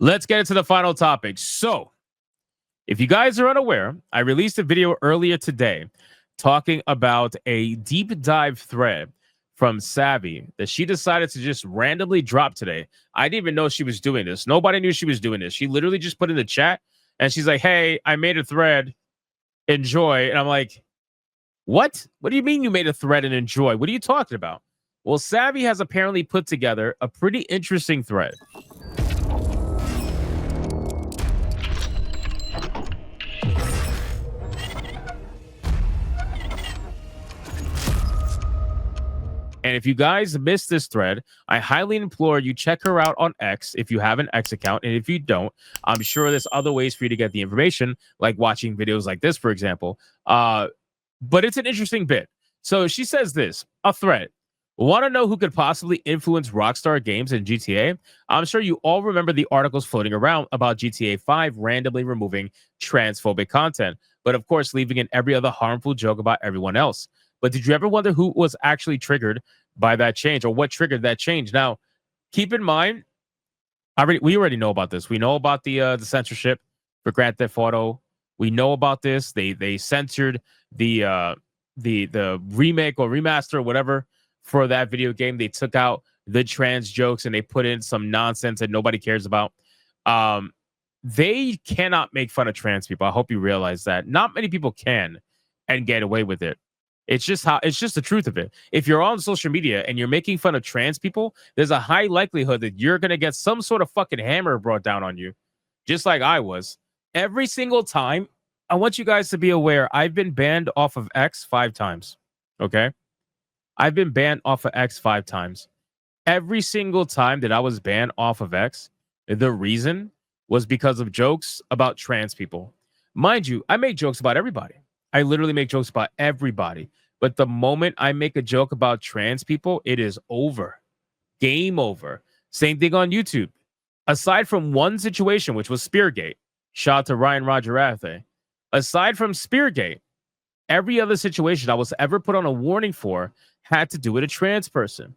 Let's get into the final topic. So, if you guys are unaware, I released a video earlier today talking about a deep dive thread from Savvy that she decided to just randomly drop today. I didn't even know she was doing this. Nobody knew she was doing this. She literally just put in the chat and she's like, "Hey, I made a thread. Enjoy." And I'm like, "What? What do you mean you made a thread and enjoy? What are you talking about?" Well, Savvy has apparently put together a pretty interesting thread. And if you guys missed this thread, I highly implore you check her out on X if you have an X account. And if you don't, I'm sure there's other ways for you to get the information, like watching videos like this, for example. But it's an interesting bit. So she says this, a thread. Want to know who could possibly influence Rockstar Games and GTA? I'm sure you all remember the articles floating around about GTA 5 randomly removing transphobic content, but of course leaving in every other harmful joke about everyone else. But did you ever wonder who was actually triggered by that change or what triggered that change? Now, keep in mind, we already know about this. We know about the censorship for Grand Theft Auto. We know about this. They censored the remake or remaster or whatever for that video game. They took out the trans jokes and they put in some nonsense that nobody cares about. They cannot make fun of trans people. I hope you realize that. Not many people can and get away with it. It's just the truth of it. If you're on social media and you're making fun of trans people, there's a high likelihood that you're going to get some sort of fucking hammer brought down on you, just like I was. Every single time, I want you guys to be aware, I've been banned off of X 5 times. Okay? I've been banned off of X 5 times. Every single time that I was banned off of X, the reason was because of jokes about trans people. Mind you, I make jokes about everybody. I literally make jokes about everybody. But the moment I make a joke about trans people, it is over. Game over. Same thing on YouTube. Aside from one situation, which was Speargate, shout out to Ryan Roger Athe. Aside from Speargate, every other situation I was ever put on a warning for had to do with a trans person.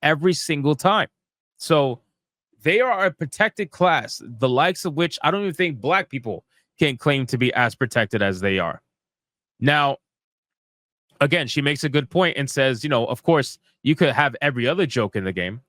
Every single time. So they are a protected class, the likes of which I don't even think black people can claim to be as protected as they are. Now, again, she makes a good point and says, of course, you could have every other joke in the game,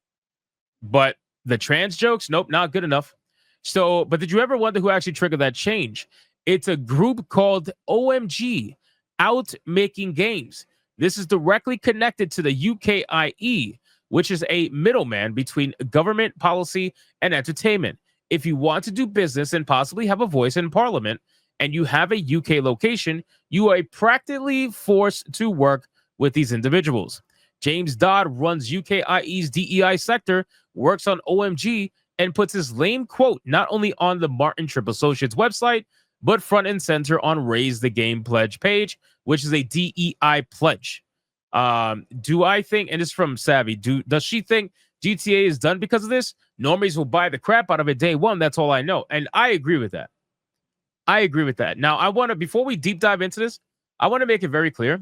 but the trans jokes, nope, not good enough. So, but did you ever wonder who actually triggered that change? It's a group called OMG, Out Making Games. This is directly connected to the UKIE, which is a middleman between government policy and entertainment. If you want to do business and possibly have a voice in parliament and you have a UK location, you are practically forced to work with these individuals. James Dodd runs UKIE's DEI sector, works on OMG, and puts his lame quote not only on the Martin Tripp Associates website, but front and center on Raise the Game pledge page, which is a DEI pledge. Do I think, and it's from Savvy, does she think GTA is done because of this? Normies will buy the crap out of it day one. That's all I know. And I agree with that. Now, I want to, before we deep dive into this, I want to make it very clear.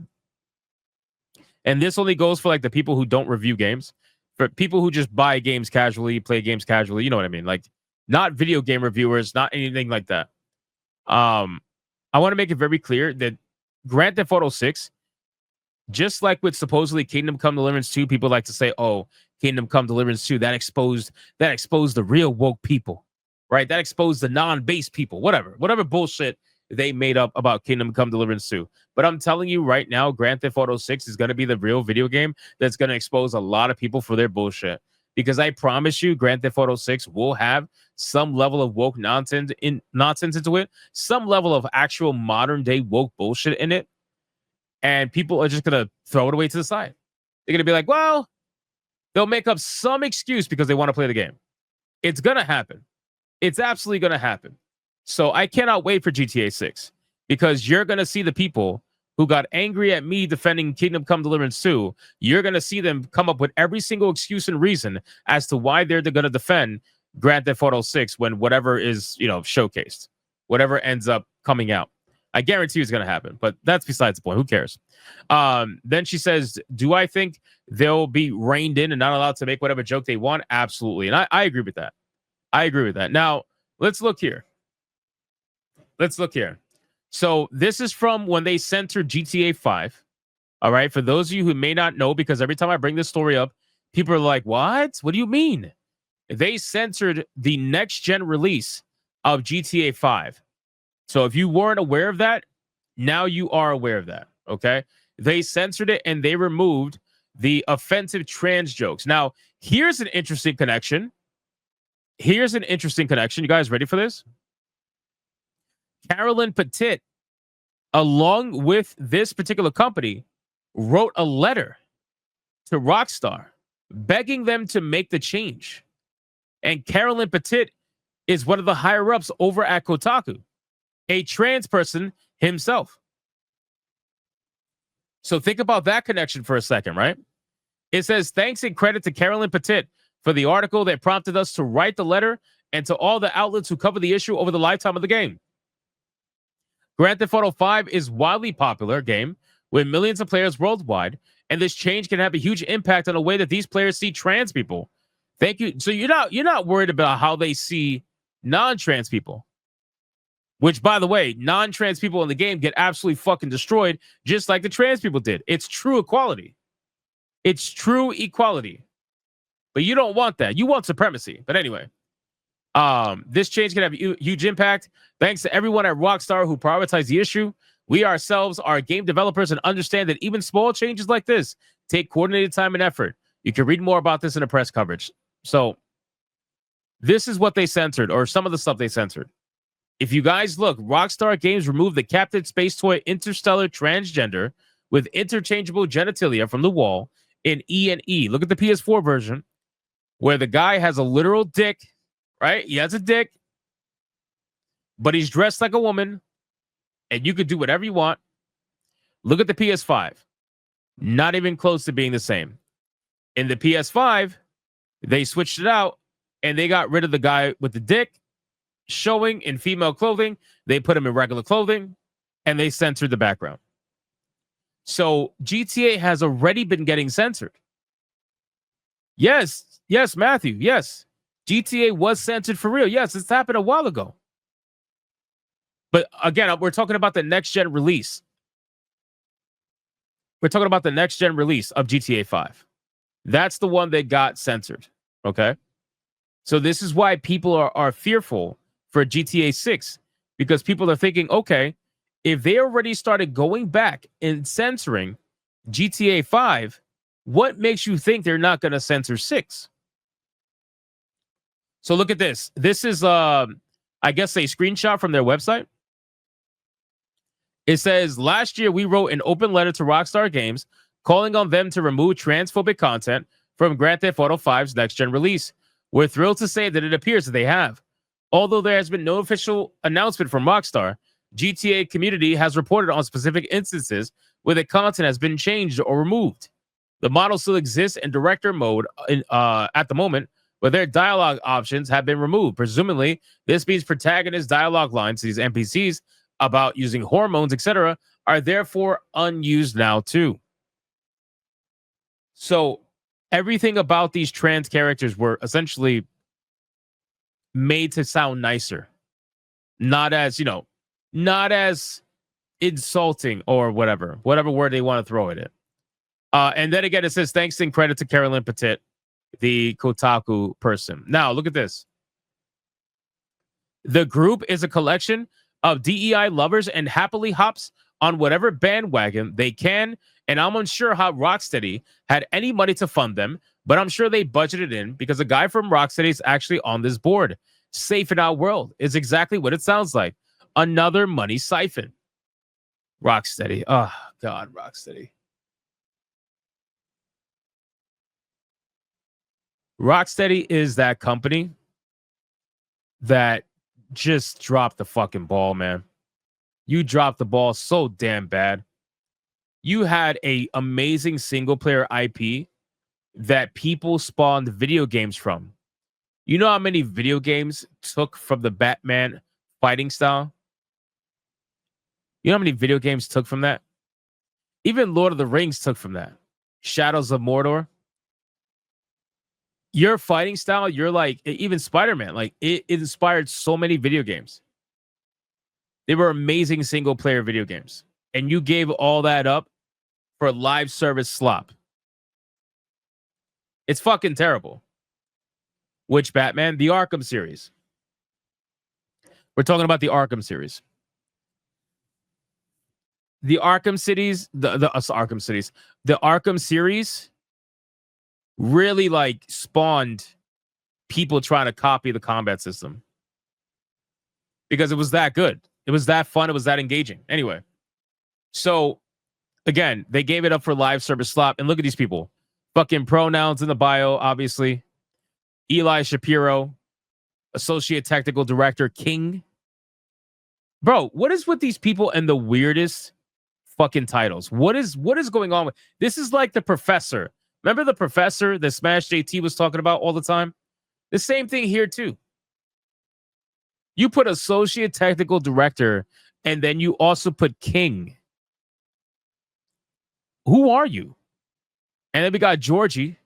And this only goes for like the people who don't review games, for people who just buy games casually, play games casually. You know what I mean? Like not video game reviewers, not anything like that. I want to make it very clear that Grand Theft Auto 6, just like with supposedly Kingdom Come Deliverance 2, people like to say, oh, Kingdom Come Deliverance 2, that exposed the real woke people, right? That exposed the non-base people, whatever bullshit they made up about Kingdom Come Deliverance 2. But I'm telling you right now, Grand Theft Auto 6 is going to be the real video game that's going to expose a lot of people for their bullshit. Because I promise you, Grand Theft Auto 6 will have some level of woke nonsense into it, some level of actual modern day woke bullshit in it. And people are just going to throw it away to the side. They're going to be like, well, they'll make up some excuse because they want to play the game. It's going to happen. It's absolutely going to happen. So I cannot wait for GTA 6 because you're going to see the people who got angry at me defending Kingdom Come Deliverance 2. You're going to see them come up with every single excuse and reason as to why they're going to defend Grand Theft Auto 6 when whatever is, showcased, whatever ends up coming out. I guarantee you it's going to happen, but that's besides the point. Who cares? Then she says, do I think they'll be reined in and not allowed to make whatever joke they want? Absolutely. And I agree with that. I agree with that. Now, let's look here. Let's look here. So this is from when they censored GTA 5. All right. For those of you who may not know, because every time I bring this story up, people are like, what? What do you mean? They censored the next gen release of GTA 5. So if you weren't aware of that, now you are aware of that. Okay. They censored it and they removed the offensive trans jokes. Now, here's an interesting connection. Here's an interesting connection. You guys ready for this? Carolyn Petit, along with this particular company, wrote a letter to Rockstar begging them to make the change. And Carolyn Petit is one of the higher ups over at Kotaku, a trans person himself. So think about that connection for a second, right? It says, thanks and credit to Carolyn Petit for the article that prompted us to write the letter, and to all the outlets who cover the issue over the lifetime of the game. Grand Theft Auto 5 is widely popular game with millions of players worldwide, and this change can have a huge impact on the way that these players see trans people. Thank you. So you're not worried about how they see non-trans people. Which, by the way, non-trans people in the game get absolutely fucking destroyed, just like the trans people did. It's true equality. It's true equality. But you don't want that. You want supremacy. But anyway, this change can have a huge impact. Thanks to everyone at Rockstar who prioritize the issue. We ourselves are game developers and understand that even small changes like this take coordinated time and effort. You can read more about this in the press coverage. So this is what they censored, or some of the stuff they censored. If you guys look, Rockstar Games removed the Captain Space Toy Interstellar Transgender with interchangeable genitalia from the wall in E&E. Look at the PS4 version where the guy has a literal dick, right? He has a dick, but he's dressed like a woman, and you could do whatever you want. Look at the PS5. Not even close to being the same. In the PS5, they switched it out, and they got rid of the guy with the dick showing in female clothing. They put him in regular clothing, and they censored the background. So GTA has already been getting censored. Yes, Matthew, yes. GTA was censored for real. Yes, it's happened a while ago. But again, we're talking about the next gen release. We're talking about the next gen release of GTA 5. That's the one that got censored. Okay. So this is why people are fearful for GTA 6, because people are thinking, okay, if they already started going back and censoring GTA 5, what makes you think they're not going to censor 6? So look at this. This is, I guess, a screenshot from their website. It says, last year we wrote an open letter to Rockstar Games calling on them to remove transphobic content from Grand Theft Auto 5's next-gen release. We're thrilled to say that it appears that they have. Although there has been no official announcement from Rockstar, GTA community has reported on specific instances where the content has been changed or removed. The model still exists in director mode at the moment, but their dialogue options have been removed. Presumably, this means protagonist dialogue lines to these NPCs about using hormones, etc., are therefore unused now too. So everything about these trans characters were essentially made to sound nicer, not as, not as insulting or whatever word they want to throw at it. And then again, it says thanks and credit to Carolyn Petit, the Kotaku person. Now look at this. The group is a collection of DEI lovers and happily hops on whatever bandwagon they can. And I'm unsure how Rocksteady had any money to fund them, but I'm sure they budgeted in because a guy from Rocksteady is actually on this board. Safe in our world is exactly what it sounds like. Another money siphon. Rocksteady. Oh, God, Rocksteady. Rocksteady is that company that just dropped the fucking ball, man. You dropped the ball so damn bad. You had a amazing single player IP that people spawned video games from. You know how many video games took from the Batman fighting style? You know how many video games took from that? Even Lord of the Rings took from that. Shadows of Mordor. Your fighting style, you're like even Spider-Man, like it inspired so many video games. They were amazing single player video games. And you gave all that up for live service slop. It's fucking terrible. Which Batman? The Arkham series. We're talking about the Arkham series. The Arkham cities, Arkham cities, the Arkham series really like spawned people trying to copy the combat system because it was that good. It was that fun. It was that engaging. Anyway, so again, they gave it up for live service slop. And look at these people. Fucking pronouns in the bio, obviously. Eli Shapiro, Associate Technical Director, King. Bro, what is with these people and the weirdest fucking titles? What is going on with this? Is like the professor. Remember the professor that Smash JT was talking about all the time? The same thing here too. You put Associate Technical Director and then you also put King. Who are you? And then we got Georgie,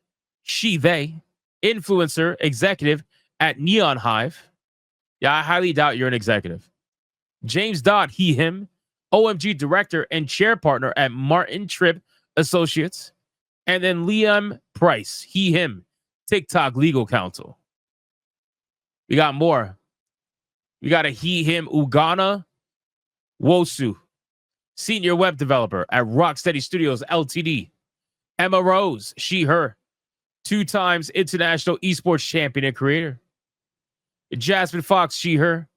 she, they, influencer, executive at Neon Hive. Yeah, I highly doubt you're an executive. James Dodd, he, him, OMG director and chair partner at Martin Tripp Associates. And then Liam Price, he, him, TikTok legal counsel. We got more. We got a he, him, Ugana Wosu, senior web developer at Rocksteady Studios Ltd. Emma Rose, she, her, 2 times international esports champion and creator. Jasmine Fox, she, her,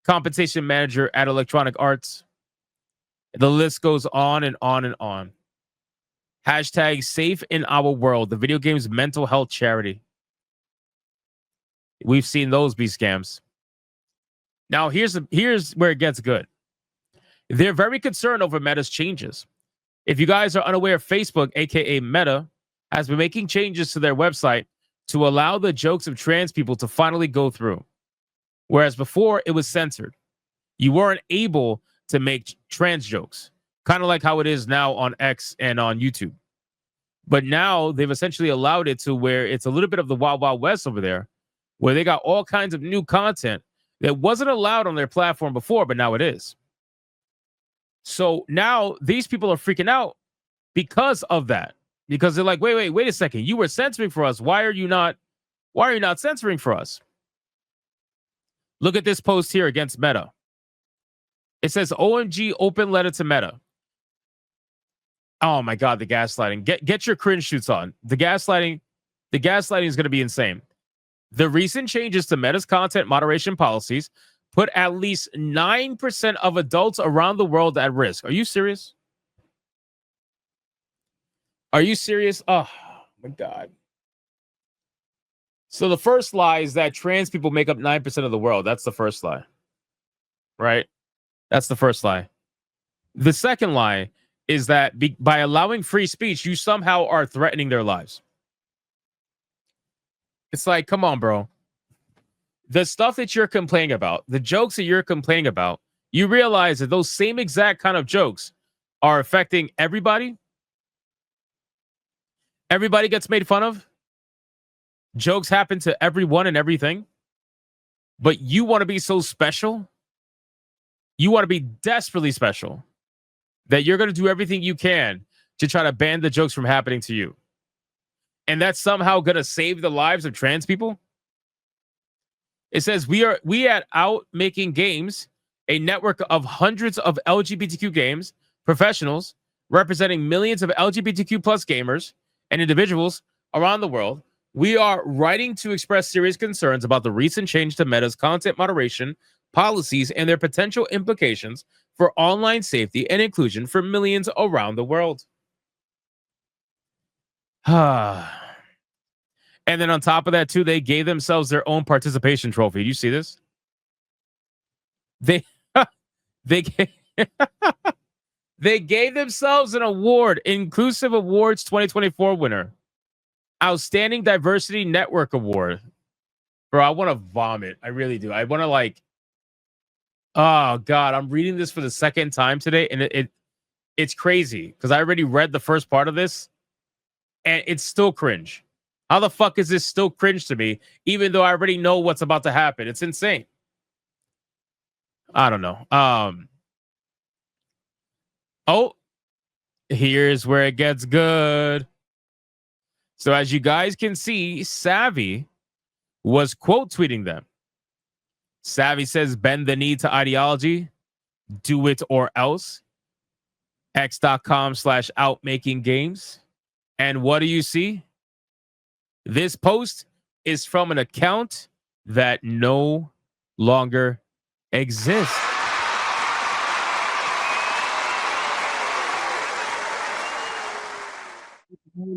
compensation manager at Electronic Arts. The list goes on and on and on. Hashtag safe in our world, the video game's mental health charity. We've seen those be scams. Now, here's where it gets good. They're very concerned over Meta's changes. If you guys are unaware, Facebook, aka Meta, has been making changes to their website to allow the jokes of trans people to finally go through. Whereas before, it was censored. You weren't able to make trans jokes, kind of like how it is now on X and on YouTube. But now they've essentially allowed it to where it's a little bit of the Wild Wild West over there, where they got all kinds of new content that wasn't allowed on their platform before, but now it is. So now these people are freaking out because of that. Because they're like, wait a second. You were censoring for us. Why are you not censoring for us? Look at this post here against Meta. It says OMG open letter to Meta. Oh my God, the gaslighting. Get your cringe shoots on. The gaslighting is going to be insane. The recent changes to Meta's content moderation policies put at least 9% of adults around the world at risk. Are you serious? Are you serious? Oh my God. So the first lie is that trans people make up 9% of the world. That's the first lie. Right? That's the first lie. The second lie is that by allowing free speech, you somehow are threatening their lives. It's like, come on, bro. The stuff that you're complaining about, the jokes that you're complaining about, you realize that those same exact kind of jokes are affecting everybody. Everybody gets made fun of. Jokes happen to everyone and everything. But you want to be so special. You want to be desperately special that you're going to do everything you can to try to ban the jokes from happening to you. And that's somehow going to save the lives of trans people. It says we at Out Making Games, a network of hundreds of LGBTQ games professionals representing millions of LGBTQ plus gamers and individuals around the world. We are writing to express serious concerns about the recent change to Meta's content moderation policies and their potential implications for online safety and inclusion for millions around the world. And then on top of that, too, they gave themselves their own participation trophy. Do you see this? They they gave themselves an award, Inclusive Awards 2024 winner. Outstanding Diversity Network Award. Bro, I want to vomit. I really do. I want to oh God, I'm reading this for the second time today, and it's crazy because I already read the first part of this, and it's still cringe. How the fuck is this still cringe to me, even though I already know what's about to happen? It's insane. I don't know. Oh, here's where it gets good. So as you guys can see, Savvy was quote tweeting them. Savvy says, bend the knee to ideology, do it or else. X.com/out making games. And what do you see? This post is from an account that no longer exists.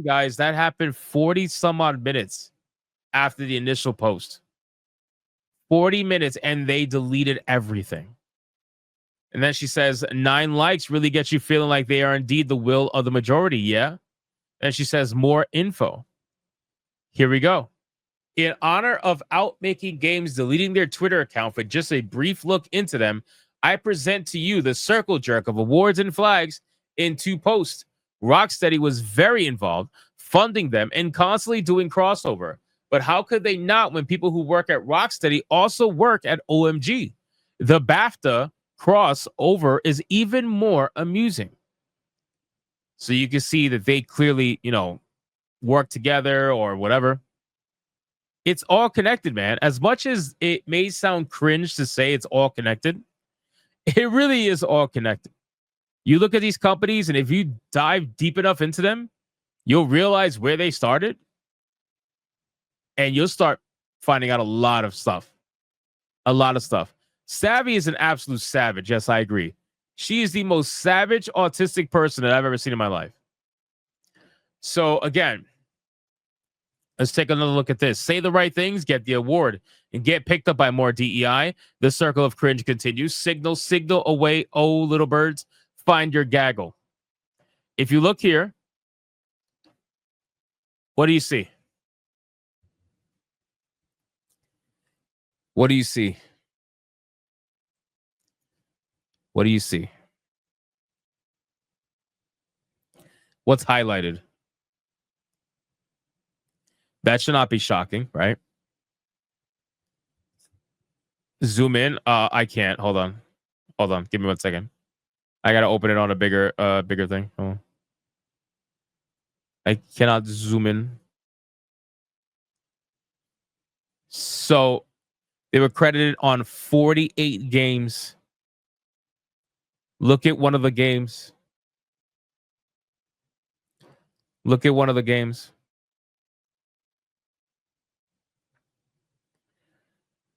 Guys, that happened 40 some odd minutes after the initial post. 40 minutes and they deleted everything. And then she says, 9 likes really gets you feeling like they are indeed the will of the majority. Yeah. And she says, more info. Here we go. In honor of Out Making Games deleting their Twitter account for just a brief look into them, I present to you the circle jerk of awards and flags in 2 posts. Rocksteady was very involved, funding them and constantly doing crossover. But how could they not when people who work at Rocksteady also work at OMG? The BAFTA crossover is even more amusing. So you can see that they clearly, work together or whatever. It's all connected, man. As much as it may sound cringe to say it's all connected, it really is all connected. You look at these companies, and if you dive deep enough into them, you'll realize where they started, and you'll start finding out a lot of stuff. A lot of stuff. Savvy is an absolute savage. Yes, I agree. She is the most savage autistic person that I've ever seen in my life. So again, let's take another look at this. Say the right things, get the award, and get picked up by more DEI. The circle of cringe continues. Signal away, oh little birds. Find your gaggle. If you look here, what do you see? What do you see? What do you see? What's highlighted? That should not be shocking, right? Zoom in. I can't. Hold on. Give me 1 second. I gotta open it on a bigger thing. Oh. I cannot zoom in. So they were credited on 48 games. Look at one of the games. Look at one of the games.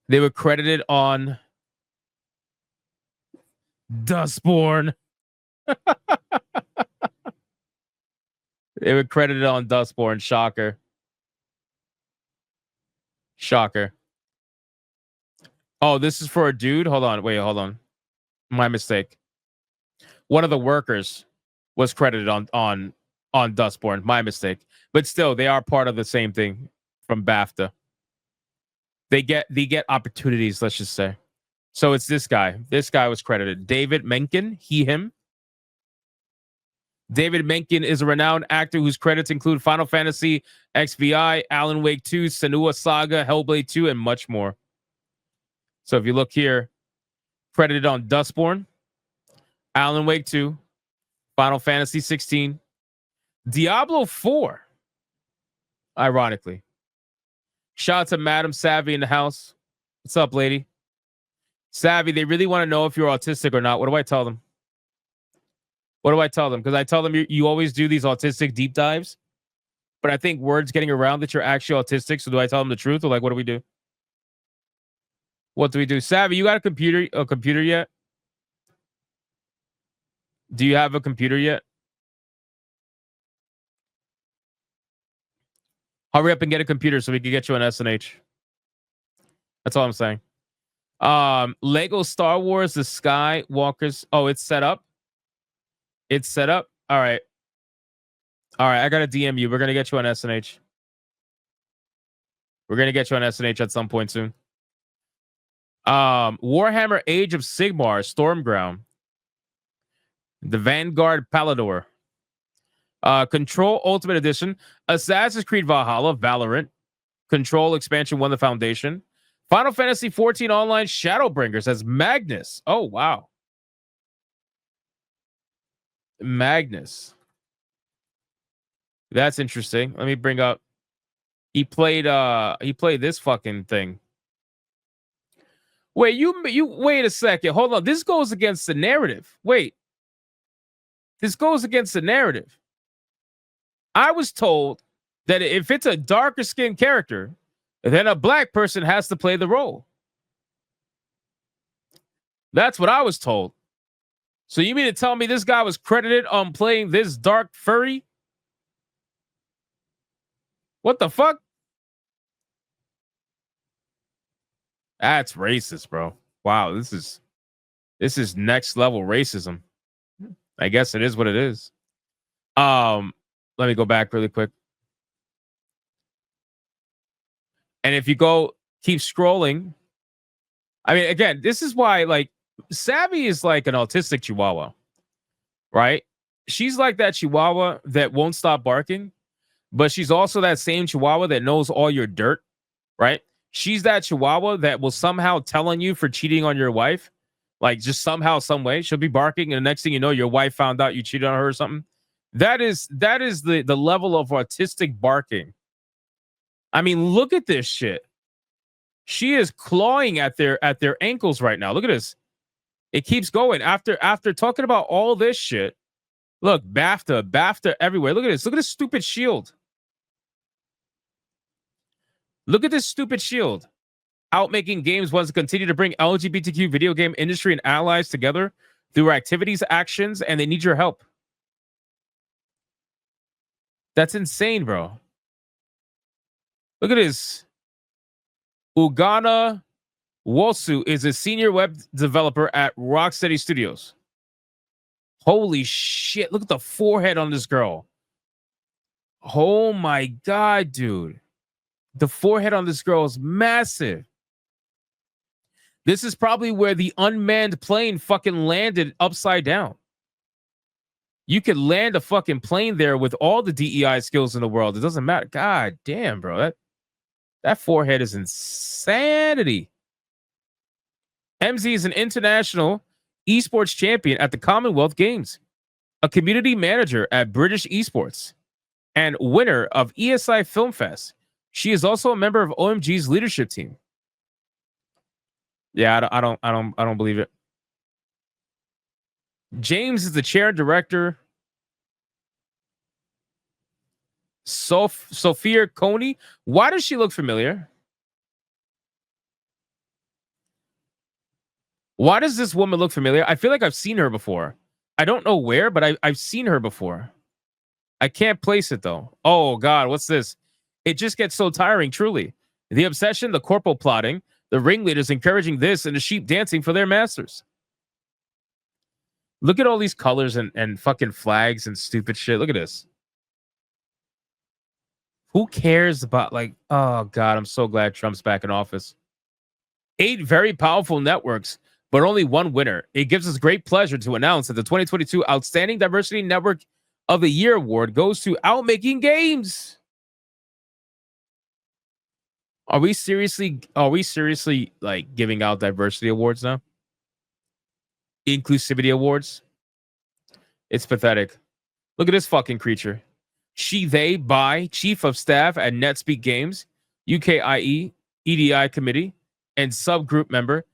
They were credited on Dustborn. They were credited on Dustborn. Shocker. Shocker. Oh, this is for a dude? Hold on. My mistake. One of the workers was credited on Dustborn. My mistake. But still, they are part of the same thing from BAFTA. They get opportunities, let's just say. So it's this guy. This guy was credited. David Menken, him. David Menken is a renowned actor whose credits include Final Fantasy, XVI, Alan Wake 2, Senua Saga, Hellblade 2, and much more. So if you look here, credited on Dustborn, Alan Wake 2, Final Fantasy 16, Diablo 4, ironically. Shout out to Madam Savvy in the house. What's up, lady? Savvy, they really want to know if you're autistic or not. What do I tell them? Because I tell them you always do these autistic deep dives, but I think word's getting around that you're actually autistic. So do I tell them the truth, or what do we do? What do we do? Savvy, you got a computer yet? Do you have a computer yet? Hurry up and get a computer so we can get you an SNH. That's all I'm saying. Lego Star Wars, the Skywalkers. Oh, it's set up. All right. I gotta DM you. We're gonna get you on SNH. At some point soon. Warhammer Age of Sigmar, Stormground. The Vanguard Palador. Control Ultimate Edition, Assassin's Creed Valhalla, Valorant, Control Expansion 1, The Foundation, Final Fantasy 14 Online Shadowbringers as Magnus. Oh, wow. Magnus. That's interesting. Let me bring up. He played this fucking thing. Wait, you wait a second. Hold on. This goes against the narrative. Wait. This goes against the narrative. I was told that if it's a darker skinned character, then a black person has to play the role. That's what I was told. So you mean to tell me this guy was credited on playing this dark furry? What the fuck? That's racist, bro. Wow, this is next level racism. I guess it is what it is. Let me go back really quick. And if you keep scrolling, I mean, again, this is why, like, Savvy is like an autistic chihuahua, right? She's like that chihuahua that won't stop barking, but she's also that same chihuahua that knows all your dirt, right? She's that chihuahua that will somehow tell on you for cheating on your wife, like just somehow, some way. She'll be barking, and the next thing you know, your wife found out you cheated on her or something. That is the level of autistic barking. I mean, look at this shit. She is clawing at their ankles right now. Look at this. It keeps going after talking about all this shit. Look, BAFTA everywhere. Look at this. Look at this stupid shield. Look at this stupid shield. Outmaking Games wants to continue to bring LGBTQ video game industry and allies together through activities, actions, and they need your help. That's insane, bro. Look at this. Ugana Wosu is a senior web developer at Rocksteady Studios. Holy shit. Look at the forehead on this girl. Oh my God, dude. The forehead on this girl is massive. This is probably where the unmanned plane fucking landed upside down. You could land a fucking plane there with all the DEI skills in the world. It doesn't matter. God damn, bro. That forehead is insanity. MZ is an international esports champion at the Commonwealth Games, a community manager at British Esports, and winner of ESI Film Fest. She is also a member of OMG's leadership team. Yeah, I don't believe it. James is the chair and director. Sophia Coney. Why does she look familiar? Why does this woman look familiar? I feel like I've seen her before. I don't know where, but I've seen her before. I can't place it though. Oh God, what's this? It just gets so tiring, truly. The obsession, the corporal plotting, the ringleaders encouraging this, and the sheep dancing for their masters. Look at all these colors and fucking flags and stupid shit. Look at this. Who cares about, like, oh God, I'm so glad Trump's back in office. 8 very powerful networks, but only one winner. It gives us great pleasure to announce that the 2022 Outstanding Diversity Network of the Year award goes to Outmaking Games. Are we seriously like giving out diversity awards now? Inclusivity awards? It's pathetic. Look at this fucking creature. She, they, by Chief of Staff at NetSpeak Games, UKIE, EDI Committee, and subgroup member,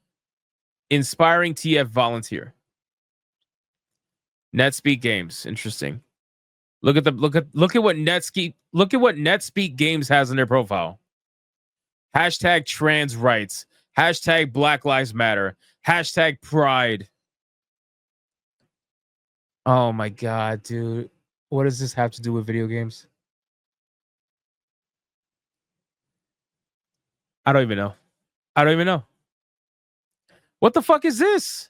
Inspiring TF Volunteer. NetSpeak Games. Interesting. Look at what NetSpeak Games has in their profile. Hashtag trans rights. Hashtag Black Lives Matter. Hashtag pride. Oh my God, dude. What does this have to do with video games? I don't even know. What the fuck is this?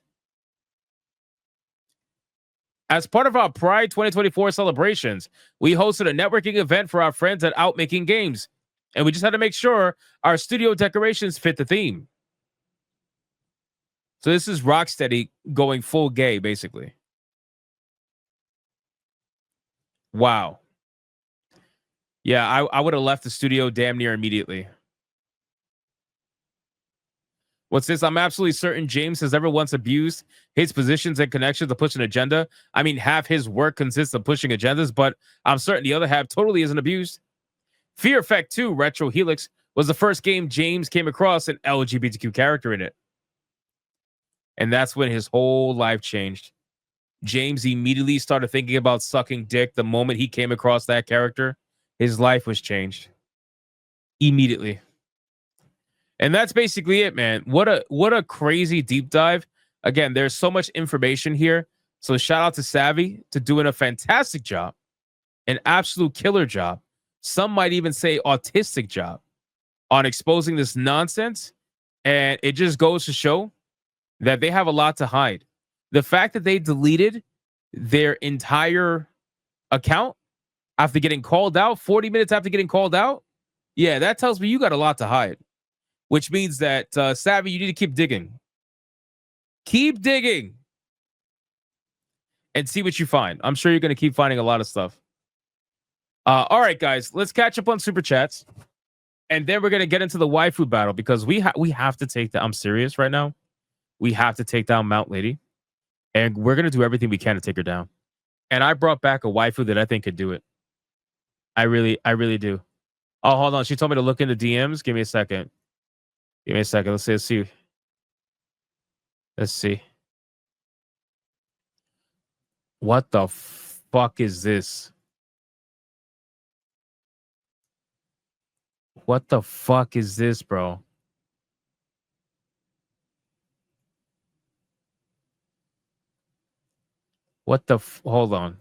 As part of our Pride 2024 celebrations, we hosted a networking event for our friends at Outmaking Games. And we just had to make sure our studio decorations fit the theme. So this is Rocksteady going full gay, basically. Wow. Yeah, I would have left the studio damn near immediately. What's this? I'm absolutely certain James has ever once abused his positions and connections to push an agenda. I mean, half his work consists of pushing agendas, but I'm certain the other half totally isn't abused. Fear Effect 2 Retro Helix was the first game James came across an LGBTQ character in it. And that's when his whole life changed. James immediately started thinking about sucking dick the moment he came across that character. His life was changed immediately. And that's basically it, man. What a crazy deep dive. Again, there's so much information here. So shout out to Savvy to doing a fantastic job, an absolute killer job. Some might even say autistic job on exposing this nonsense. And it just goes to show that they have a lot to hide. The fact that they deleted their entire account after getting called out, 40 minutes after getting called out, yeah, that tells me you got a lot to hide. Which means that, Savvy, you need to keep digging. Keep digging and see what you find. I'm sure you're going to keep finding a lot of stuff. All right, guys, let's catch up on Super Chats. And then we're going to get into the waifu battle because we have to take that. I'm serious right now. We have to take down Mount Lady. And we're going to do everything we can to take her down. And I brought back a waifu that I think could do it. I really do. Oh, hold on. She told me to look into DMs. Give me a second. Let's see. Let's see. What the fuck is this? What the fuck is this, bro? What the hold on.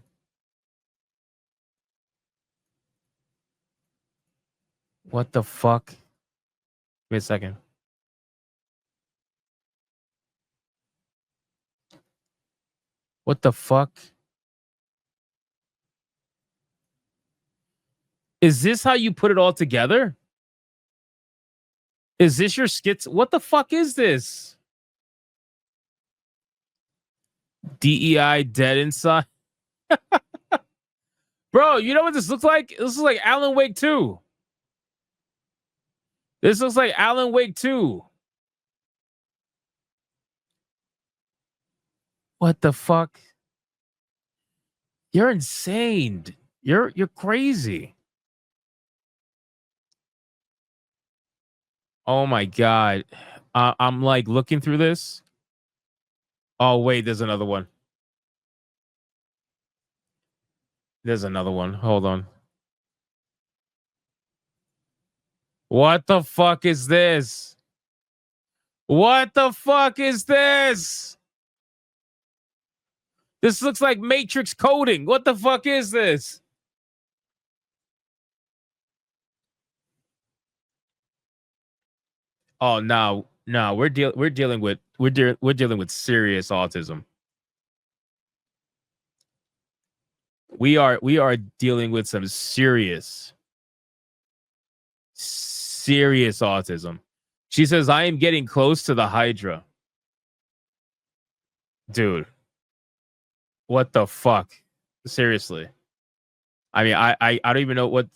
What the fuck? Give me a second. What the fuck? Is this how you put it all together? Is this your skits? What the fuck is this? DEI dead inside. Bro, you know what this looks like? This is like Alan Wake 2. This looks like Alan Wake 2. What the fuck? You're insane. You're crazy. Oh my god. I'm like looking through this. Oh wait, there's another one. There's another one. Hold on. What the fuck is this? What the fuck is this? This looks like Matrix coding. What the fuck is this? Oh no, we're dealing with serious autism. We are dealing with some serious autism. She says, I am getting close to the Hydra. Dude, what the fuck? Seriously. I mean, I don't even know what.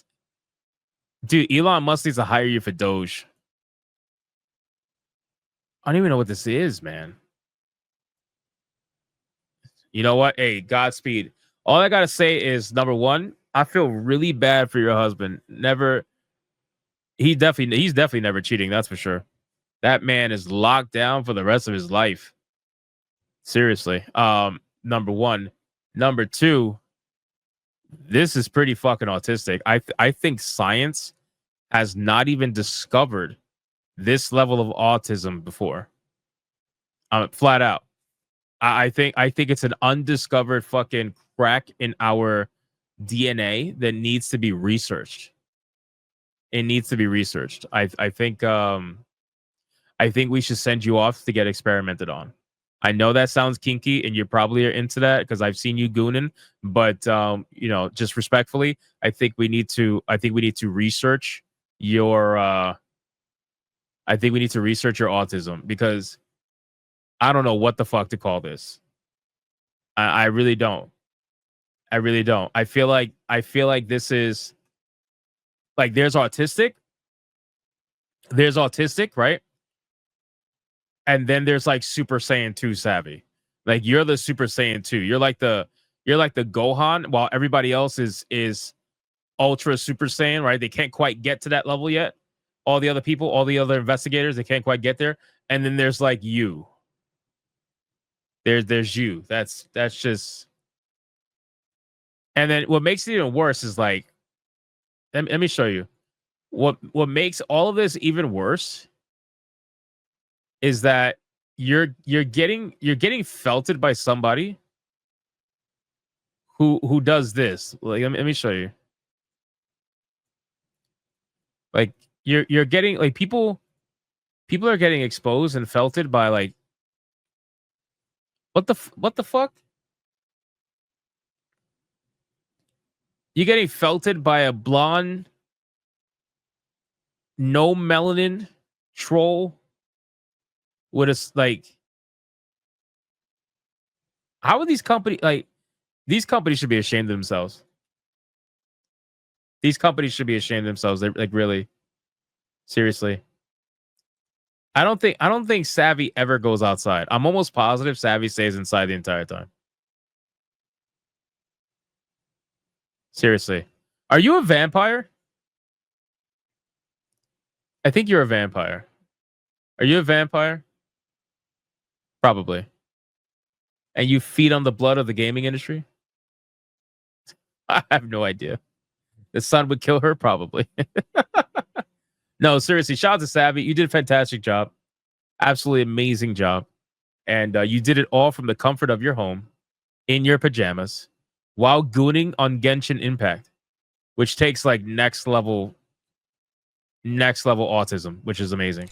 Dude, Elon Musk needs to hire you for Doge. I don't even know what this is, man. You know what? Hey, Godspeed. All I gotta say is, number one, I feel really bad for your husband. He's definitely never cheating, that's for sure. That man is locked down for the rest of his life. Seriously. Number one. Number two, this is pretty fucking autistic. I think science has not even discovered this level of autism before. Flat out. I think it's an undiscovered fucking crack in our DNA that needs to be researched. It needs to be researched. I think we should send you off to get experimented on. I know that sounds kinky and you probably are into that because I've seen you gooning, but just respectfully, I think we need to research your autism because I don't know what the fuck to call this. I really don't. I really don't. I feel like this is like there's autistic, right? And then there's like Super Saiyan 2 savvy. Like you're the Super Saiyan 2. You're like the Gohan while everybody else is Ultra Super Saiyan, right? They can't quite get to that level yet. All the other people, all the other investigators, they can't quite get there. And then there's like you. There's you. That's just. And then what makes it even worse is like, let me show you. What makes all of this even worse is that you're getting felted by somebody who does this. Like let me show you. Like you're getting like people are getting exposed and felted by like what the fuck? You're getting felted by a blonde, no melanin troll with like how are these companies like these companies should be ashamed of themselves. These companies should be ashamed of themselves. They're like really seriously. I don't think Savvy ever goes outside. I'm almost positive Savvy stays inside the entire time. Seriously. Are you a vampire? I think you're a vampire. Are you a vampire? Probably. And you feed on the blood of the gaming industry? I have no idea. The sun would kill her, probably. No, seriously, shout out to Savvy. You did a fantastic job. Absolutely amazing job. And you did it all from the comfort of your home, in your pajamas, while gooning on Genshin Impact, which takes like next level autism, which is amazing.